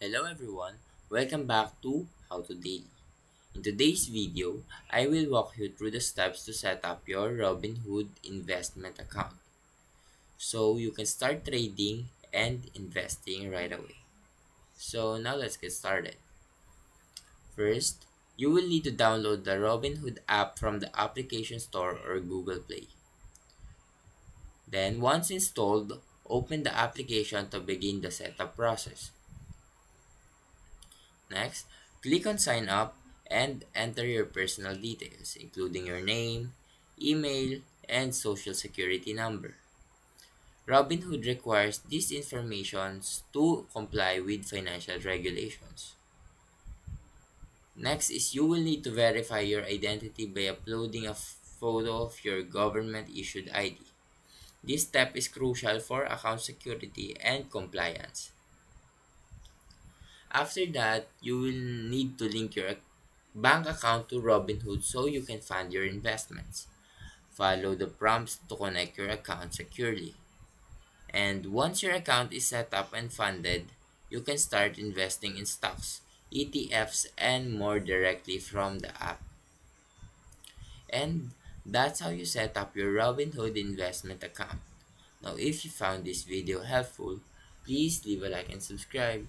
Hello everyone, welcome back to How to Daily. In today's video, I will walk you through the steps to set up your Robinhood investment account so you can start trading and investing right away. So now let's get started. First, you will need to download the Robinhood app from the application store or Google Play. Then once installed, open the application to begin the setup process. Next, click on sign up and enter your personal details, including your name, email, and social security number. Robinhood requires these information to comply with financial regulations. Next is you will need to verify your identity by uploading a photo of your government issued ID. This step is crucial for account security and compliance. After that, you will need to link your bank account to Robinhood so you can fund your investments. Follow the prompts to connect your account securely. And once your account is set up and funded, you can start investing in stocks, ETFs, and more directly from the app. And that's how you set up your Robinhood investment account. Now, if you found this video helpful, please leave a like and subscribe.